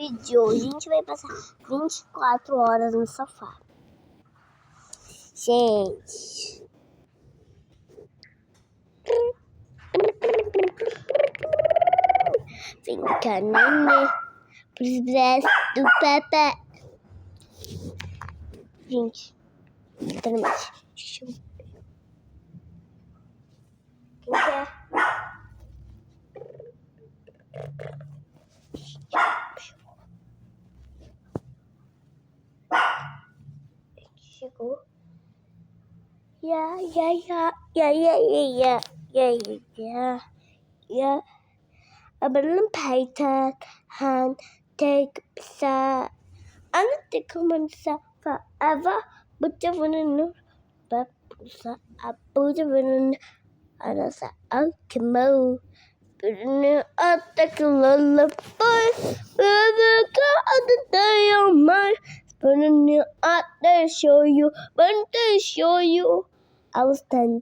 vídeo. A gente vai passar 24 horas no sofá. Gente. Vem cá, nenê. Pros braços do papai. Gente. Tá no mais. Deixa eu ver. Quem quer? Chegou. Yeah. A balloon painted hand take pizza. I don't think I'm forever, but the one but I put the one and I said, come on. But I take a lullaby. Baby, got the day on my spinning out there, show you, but they show you. I was done.